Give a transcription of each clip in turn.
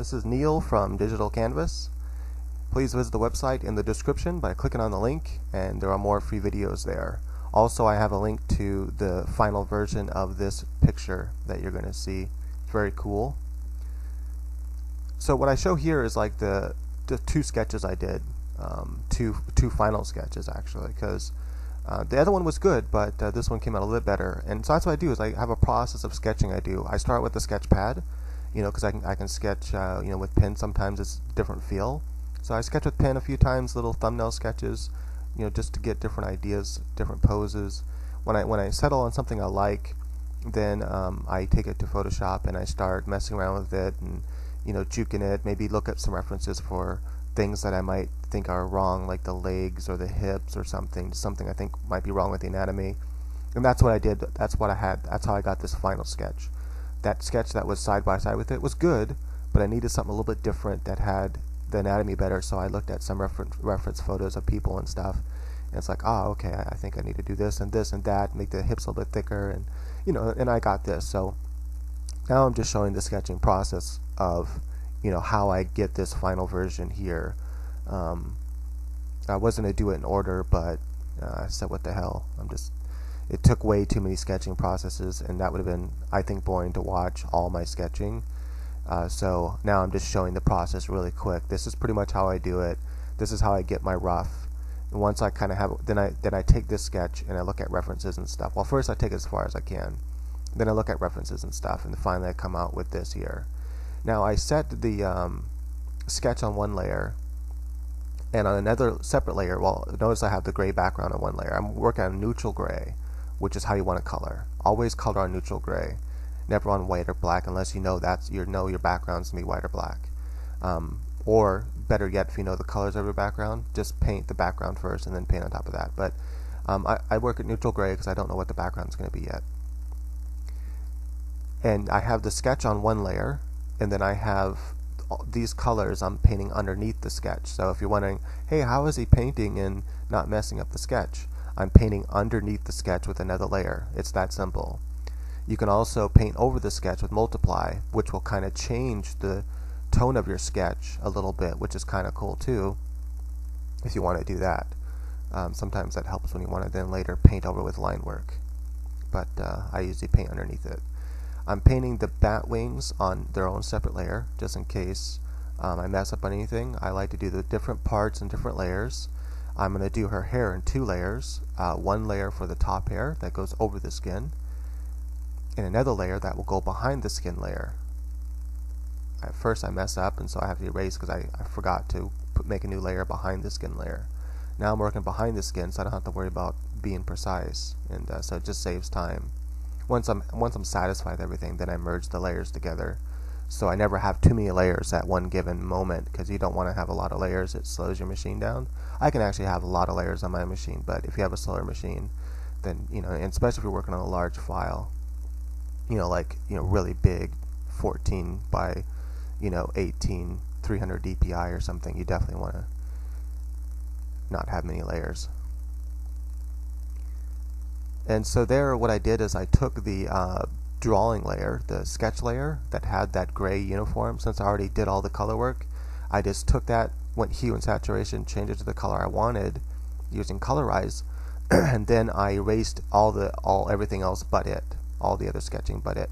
This is Neil from Digital Canvas. Please visit the website in the description by clicking on the link, and there are more free videos there. Also, I have a link to the final version of this picture that you're going to see. It's very cool. So what I show here is like the two sketches I did, two final sketches actually, because the other one was good, but this one came out a little bit better. And so that's what I do, is I have a process of sketching I do. I start with the sketch pad, because I can sketch with pen. Sometimes it's a different feel. So I sketch with pen a few times, little thumbnail sketches, just to get different ideas, different poses. When I settle on something I like, then I take it to Photoshop and I start messing around with it and juking it, maybe look at some references for things that I might think are wrong, like the legs or the hips or something I think might be wrong with the anatomy. And that's what I did. That's what I had. That's how I got this final sketch. That sketch that was side by side with it was good, but I needed something a little bit different that had the anatomy better, so I looked at some reference photos of people and stuff, and it's like, okay, I think I need to do this and that, make the hips a little bit thicker, and and I got this. So now I'm just showing the sketching process of how I get this final version here. I wasn't going to do it in order, but I said, what the hell, it took way too many sketching processes, and that would have been, I think, boring to watch all my sketching. So now I'm just showing the process really quick. This is pretty much how I do it. This is how I get my rough. And once I kind of have it, then I take this sketch and I look at references and stuff. Well, first I take it as far as I can. Then I look at references and stuff, and finally I come out with this here. Now I set the sketch on one layer, and on another separate layer, well, notice I have the gray background on one layer. I'm working on neutral gray, which is how you want to color. Always color on neutral gray. Never on white or black, unless you know your background's gonna be white or black. Or better yet, if you know the colors of your background, just paint the background first and then paint on top of that. But I work at neutral gray because I don't know what the background's gonna be yet. And I have the sketch on one layer, and then I have these colors I'm painting underneath the sketch. So if you're wondering, hey, how is he painting and not messing up the sketch? I'm painting underneath the sketch with another layer. It's that simple. You can also paint over the sketch with multiply, which will kind of change the tone of your sketch a little bit, which is kind of cool too, if you want to do that. Sometimes that helps when you want to then later paint over with line work, but I usually paint underneath it. I'm painting the bat wings on their own separate layer, just in case I mess up on anything. I like to do the different parts in different layers. I'm going to do her hair in two layers, one layer for the top hair that goes over the skin, and another layer that will go behind the skin layer. At first I mess up, and so I have to erase because I forgot to make a new layer behind the skin layer. Now I'm working behind the skin, so I don't have to worry about being precise, and so it just saves time. Once I'm satisfied with everything, then I merge the layers together. So I never have too many layers at one given moment, because you don't want to have a lot of layers. It slows your machine down. I can actually have a lot of layers on my machine, but if you have a slower machine, then and especially if you're working on a large file, really big, 14 by 18, 300 dpi or something, you definitely want to not have many layers. And so there, what I did is I took the drawing layer, the sketch layer that had that gray uniform. Since I already did all the color work, I just took that, went hue and saturation, changed it to the color I wanted using colorize, and then I erased everything else but it, all the other sketching but it.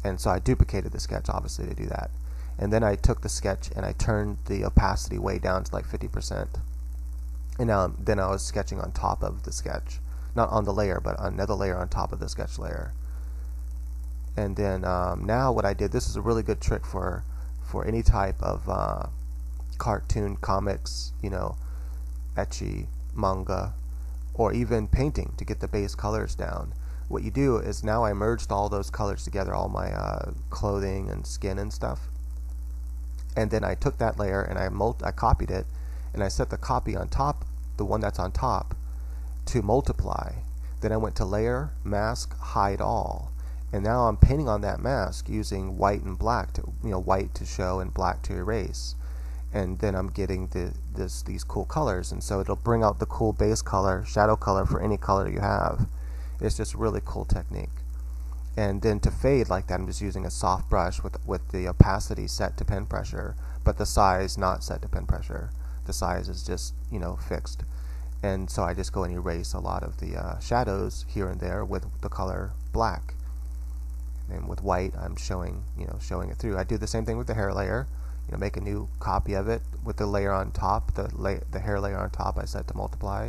And so I duplicated the sketch, obviously, to do that. And then I took the sketch and I turned the opacity way down to like 50%. And then I was sketching on top of the sketch. Not on the layer, but another layer on top of the sketch layer. And then now what I did, this is a really good trick for any type of cartoon, comics, ecchi, manga, or even painting to get the base colors down. What you do is, now I merged all those colors together, all my clothing and skin and stuff. And then I took that layer and I copied it, and I set the copy on top, the one that's on top, to multiply. Then I went to layer, mask, hide all, and now I'm painting on that mask using white and black to, white to show and black to erase. And then I'm getting these cool colors, and so it'll bring out the cool base color, shadow color for any color you have. It's just a really cool technique. And then to fade like that, I'm just using a soft brush with the opacity set to pen pressure, but the size not set to pen pressure. The size is just, you know, fixed. And so I just go and erase a lot of the shadows here and there with the color black. And with white, I'm showing it through. I do the same thing with the hair layer. You know, make a new copy of it with the layer on top, the hair layer on top. I set to multiply,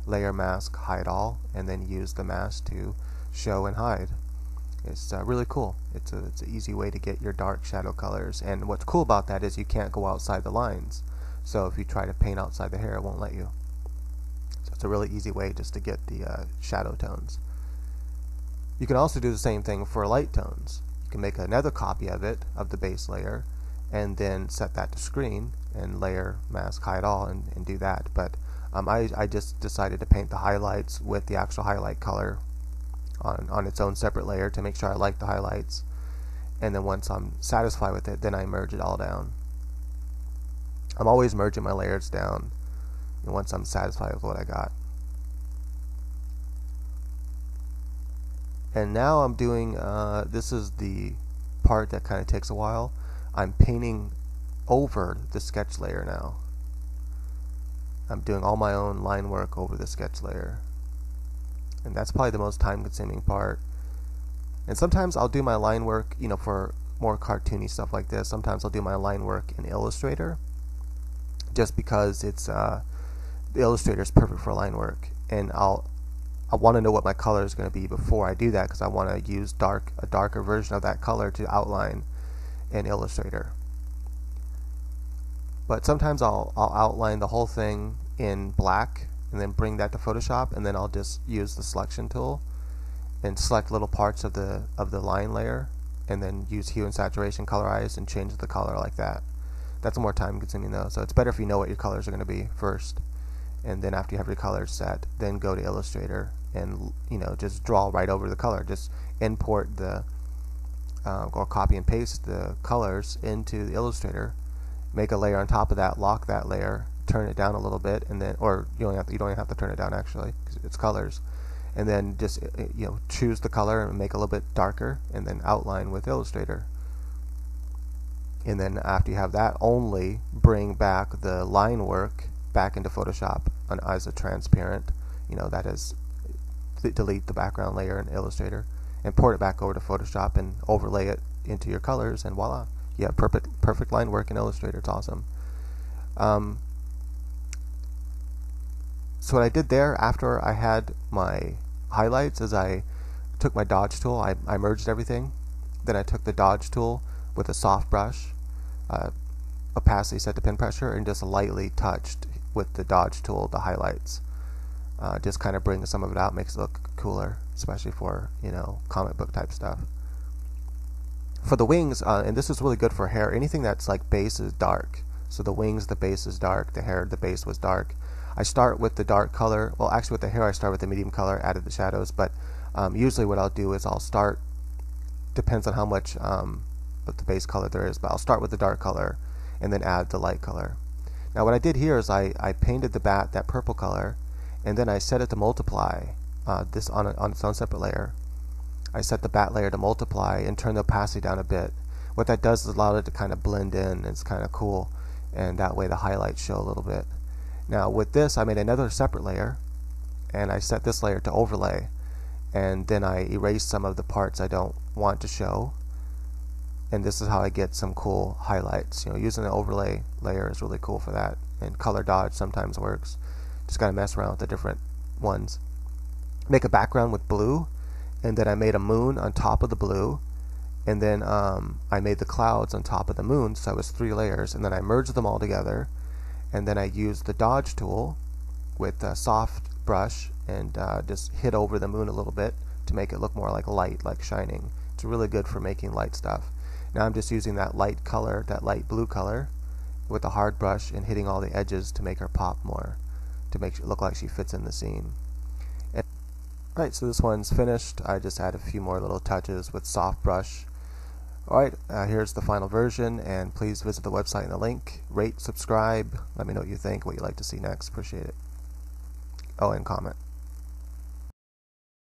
layer, mask, hide all, and then use the mask to show and hide. It's really cool. It's an easy way to get your dark shadow colors. And what's cool about that is you can't go outside the lines. So if you try to paint outside the hair, it won't let you. So it's a really easy way just to get the shadow tones. You can also do the same thing for light tones. You can make another copy of it, of the base layer, and then set that to screen and layer, mask, hide all, and do that. But I just decided to paint the highlights with the actual highlight color on its own separate layer to make sure I like the highlights. And then once I'm satisfied with it, then I merge it all down. I'm always merging my layers down once I'm satisfied with what I got. And now I'm doing, this is the part that kind of takes a while. I'm painting over the sketch layer now. I'm doing all my own line work over the sketch layer. And that's probably the most time-consuming part. And sometimes I'll do my line work, you know, for more cartoony stuff like this. Sometimes I'll do my line work in Illustrator, just because it's the Illustrator is perfect for line work. And I want to know what my color is going to be before I do that, because I want to use a darker version of that color to outline in Illustrator. But sometimes I'll outline the whole thing in black and then bring that to Photoshop, and then I'll just use the selection tool and select little parts of the line layer, and then use hue and saturation, colorize, and change the color like that. That's more time consuming though, so it's better if you know what your colors are going to be first, and then after you have your colors set, then go to Illustrator and, you know, just draw right over the color. Just import the or copy and paste the colors into the Illustrator, make a layer on top of that, lock that layer, turn it down a little bit, and then, or you don't even have to turn it down actually, because it's colors, and then just, you know, choose the color and make it a little bit darker, and then outline with Illustrator. And then after you have that, only bring back the line work back into Photoshop as a transparent, you know, that is, delete the background layer in Illustrator and port it back over to Photoshop and overlay it into your colors, and voila, you have perfect line work in Illustrator. It's awesome. So what I did there after I had my highlights is I took my dodge tool, I merged everything, then I took the dodge tool with a soft brush, opacity set to pen pressure, and just lightly touched with the dodge tool the highlights. Just kind of brings some of it out, makes it look cooler, especially for, you know, comic book type stuff. For the wings, and this is really good for hair, anything that's like base is dark. So the wings, the base is dark, the hair, the base was dark. I start with the dark color. Well, actually with the hair I start with the medium color, added the shadows, but usually what I'll do is I'll start, depends on how much of the base color there is, but I'll start with the dark color and then add the light color. Now what I did here is I painted the bat that purple color, and then I set it to multiply this on its own separate layer. I set the bat layer to multiply and turn the opacity down a bit. What that does is allow it to kind of blend in. It's kind of cool, and that way the highlights show a little bit. Now with this, I made another separate layer, and I set this layer to overlay, and then I erased some of the parts I don't want to show, and this is how I get some cool highlights. You know, using the overlay layer is really cool for that, and color dodge sometimes works. Just gotta mess around with the different ones. Make a background with blue, and then I made a moon on top of the blue, and then I made the clouds on top of the moon, so it was 3 layers, and then I merged them all together, and then I used the dodge tool with a soft brush and just hit over the moon a little bit to make it look more like light, like shining. It's really good for making light stuff. Now I'm just using that light color, that light blue color, with a hard brush and hitting all the edges to make her pop more, to make it look like she fits in the scene. Alright, so this one's finished. I just add a few more little touches with soft brush. Alright, here's the final version, and please visit the website in the link. Rate, subscribe, let me know what you think, what you'd like to see next. Appreciate it. Oh, and comment.